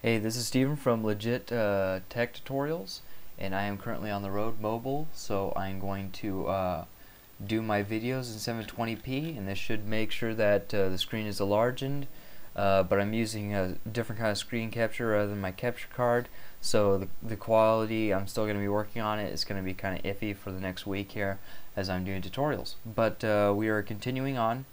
Hey, this is Steven from LegitTechTutorials, and I am currently on the road mobile, so I'm going to do my videos in 720p, and this should make sure that the screen is enlarged, but I'm using a different kind of screen capture rather than my capture card, so the quality, I'm still going to be working on it. It's going to be kind of iffy for the next week here as I'm doing tutorials, but we are continuing on.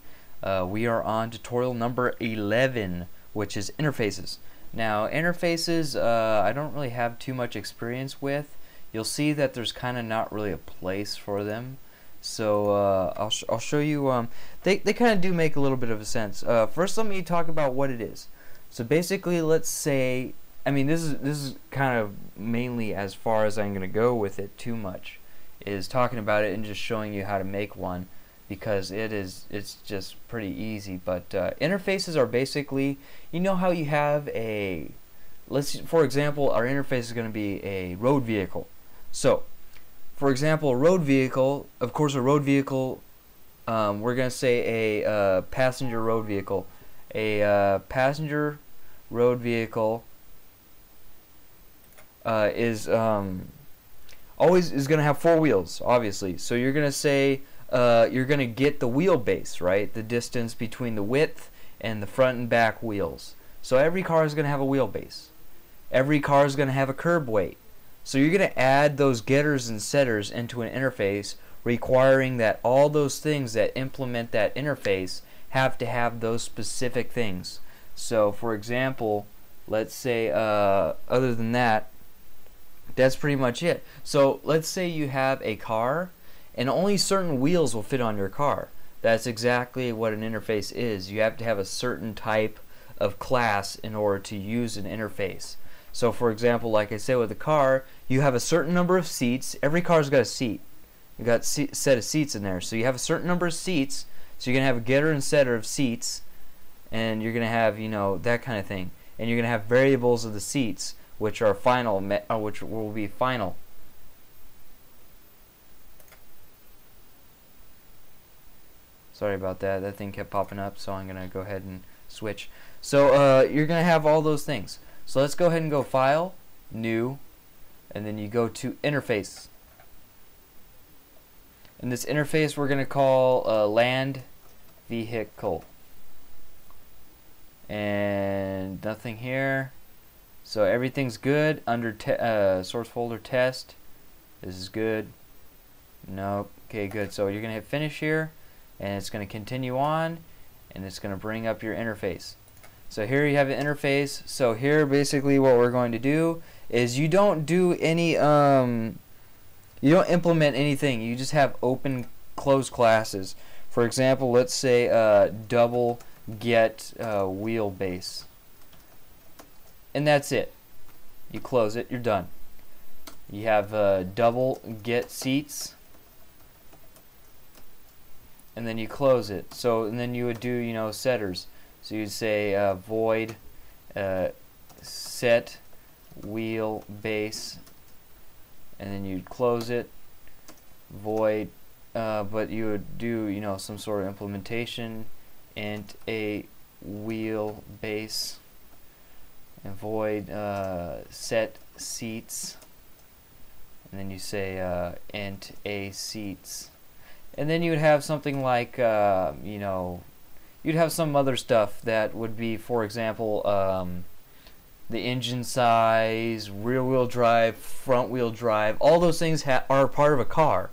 We are on tutorial number 11, which is interfaces. Now, interfaces, I don't really have too much experience with. You'll see that there's kind of not really a place for them. So I'll show you. They kind of do make a little bit of a sense. First, let me talk about what it is. So basically, let's say, I mean, this is kind of mainly as far as I'm going to go with it. Too much is talking about it and just showing you how to make one, because it's just pretty easy. But interfaces are basically, you know how you have a, for example, our interface is going to be a road vehicle. So for example, a road vehicle, of course a road vehicle, we're going to say a passenger road vehicle. A passenger road vehicle is always is going to have four wheels, obviously. So you're going to say you're going to get the wheelbase, right? The distance between the width and the front and back wheels. So every car is going to have a wheelbase. Every car is going to have a curb weight. So you're going to add those getters and setters into an interface, requiring that all those things that implement that interface have to have those specific things. So for example, let's say other than that, that's pretty much it. So let's say you have a car and only certain wheels will fit on your car. That's exactly what an interface is. You have to have a certain type of class in order to use an interface. So for example, like I said with the car, you have a certain number of seats. Every car's got a seat. You got a set of seats in there. So you have a certain number of seats. So you're going to have a getter and setter of seats, and you're going to have, you know, that kind of thing. And you're going to have variables of the seats, which are final, which will be final. Sorry about that. That thing kept popping up, so I'm going to go ahead and switch. So you're going to have all those things. So let's go ahead and go File, New, and then you go to Interface. In this interface, we're going to call Land Vehicle. And nothing here. So everything's good. Under source folder test. This is good. Nope. Okay, good. So you're going to hit Finish here, and it's going to continue on, and it's going to bring up your interface. So here you have an interface. So here basically what we're going to do is you don't do any you don't implement anything. You just have open closed classes. For example, let's say double get wheelbase, and that's it. You close it, you're done. You have double get seats, and then you close it. So and then you would do, you know, setters. So you'd say void set wheelbase, and then you'd close it. Void, but you would do, you know, some sort of implementation, int a wheelbase, and void set seats, and then you say int a seats, and then you would have something like you know, you'd have some other stuff that would be, for example, the engine size, rear wheel drive, front wheel drive. All those things are part of a car.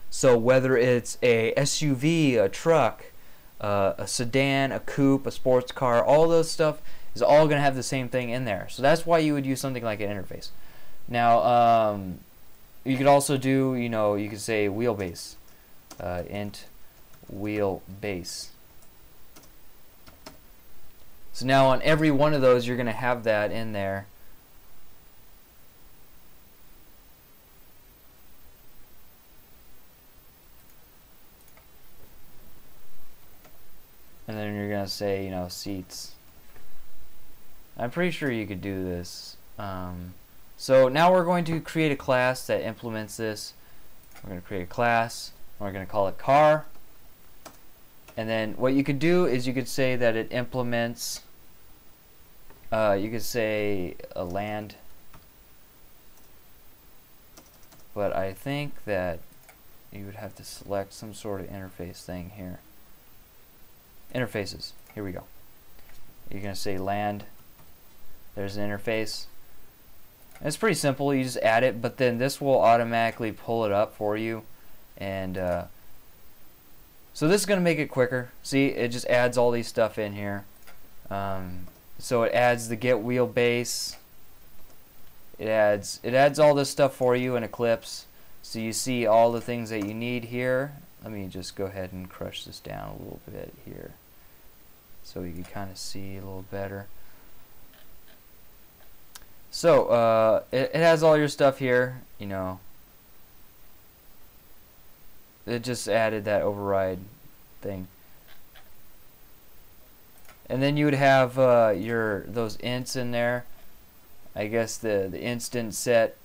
So whether it's a SUV, a truck, a sedan, a coupe, a sports car, all those stuff is all going to have the same thing in there. So that's why you would use something like an interface. Now, you could also do, you know, you could say wheelbase, int wheelbase. So now on every one of those, you're going to have that in there. And then you're going to say, you know, seats. I'm pretty sure you could do this. So now we're going to create a class that implements this. We're going to create a class. We're going to call it car. And then what you could do is you could say that it implements You could say a land, but I think that you would have to select some sort of interface thing here. Interfaces, here we go. You're going to say land, there's an interface. And it's pretty simple, you just add it, but then this will automatically pull it up for you. And so this is going to make it quicker. See, it just adds all these stuff in here. So it adds the get wheelbase. It adds all this stuff for you in Eclipse. So you see all the things that you need here. Let me just go ahead and crush this down a little bit here, so you can kind of see a little better. So it has all your stuff here. You know, it just added that override thing. And then you would have those ints in there. I guess the instant set,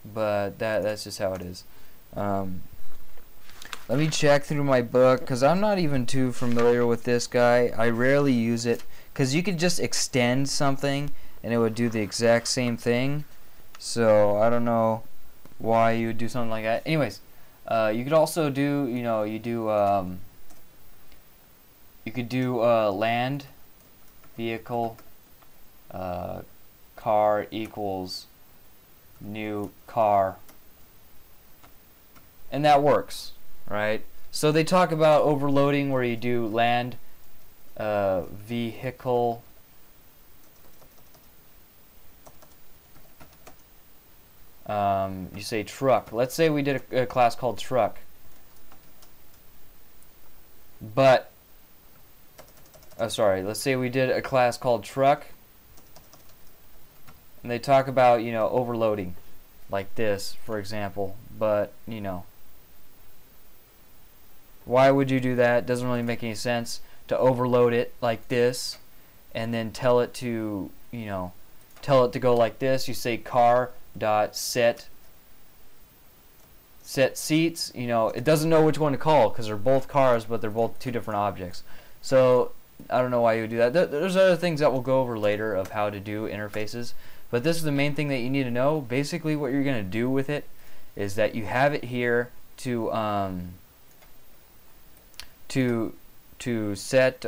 but that's just how it is. Let me check through my book, because I'm not even too familiar with this guy. I rarely use it, because you could just extend something and it would do the exact same thing. So I don't know why you would do something like that. Anyways, you could also do, you could do land vehicle car equals new car, and that works, right? So they talk about overloading, where you do land vehicle you say truck. Let's say we did a class called truck, but let's say we did a class called truck, and they talk about, overloading like this, for example. But why would you do that? It doesn't really make any sense to overload it like this and then tell it to go like this. You say car dot set seats. It doesn't know which one to call, because they're both cars, but they're both two different objects. So I don't know why you would do that. There's other things that we'll go over later of how to do interfaces, but this is the main thing that you need to know. Basically what you're going to do with it is that you have it here to set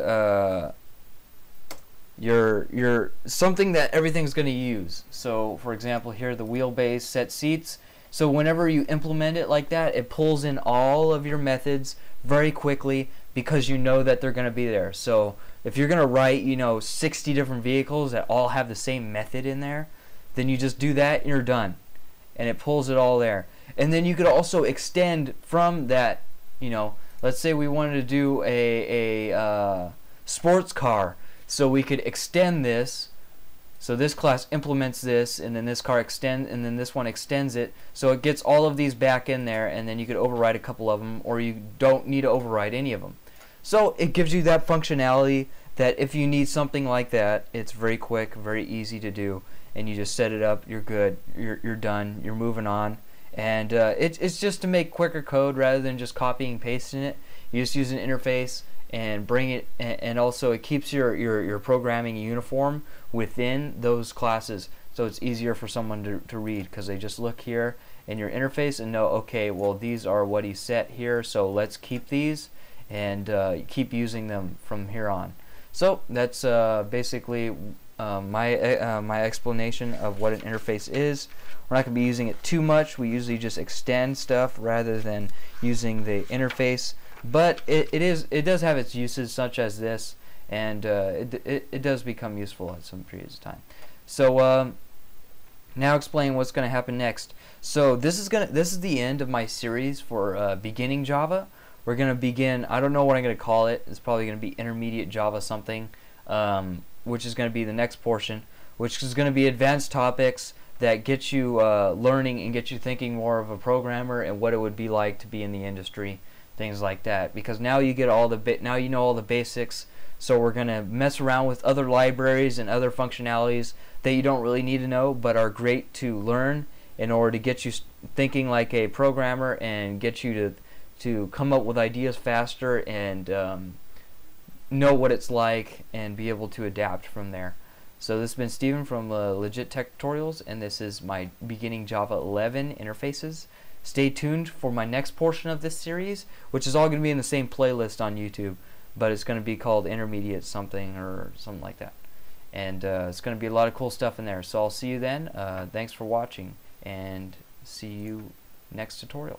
your something that everything's going to use. So for example, here the wheelbase set seats. So whenever you implement it like that, it pulls in all of your methods very quickly, because you know that they're going to be there. So if you're going to write 60 different vehicles that all have the same method in there, then you just do that and you're done, and it pulls it all there. And then you could also extend from that. Let's say we wanted to do a sports car, so we could extend this. So this class implements this, and then this car extends, and then this one extends it, so it gets all of these back in there, and then you could override a couple of them, or you don't need to override any of them. So it gives you that functionality that if you need something like that, it's very quick, very easy to do, and you just set it up, you're good, you're done, you're moving on. And it's just to make quicker code rather than just copying and pasting it. You just use an interface and bring it, and also it keeps your programming uniform within those classes, so it's easier for someone to read, because they just look here in your interface and know, okay, well, these are what he set here, so let's keep these and keep using them from here on. So that's basically my explanation of what an interface is. We're not going to be using it too much. We usually just extend stuff rather than using the interface, but it does have its uses, such as this, and it does become useful at some periods of time. So now explain what's going to happen next. So this is the end of my series for beginning Java. We're going to begin, I don't know what I'm going to call it. It's probably going to be intermediate Java something, which is going to be the next portion, which is going to be advanced topics that get you learning and get you thinking more of a programmer and what it would be like to be in the industry, things like that. Because now you get now you know all the basics. So we're going to mess around with other libraries and other functionalities that you don't really need to know, but are great to learn in order to get you thinking like a programmer and get you to come up with ideas faster and know what it's like and be able to adapt from there. So this has been Steven from LegitTechTutorials, and this is my beginning Java 11 interfaces. Stay tuned for my next portion of this series, which is all going to be in the same playlist on YouTube, but it's going to be called Intermediate something or something like that. And it's going to be a lot of cool stuff in there. So I'll see you then. Thanks for watching, and see you next tutorial.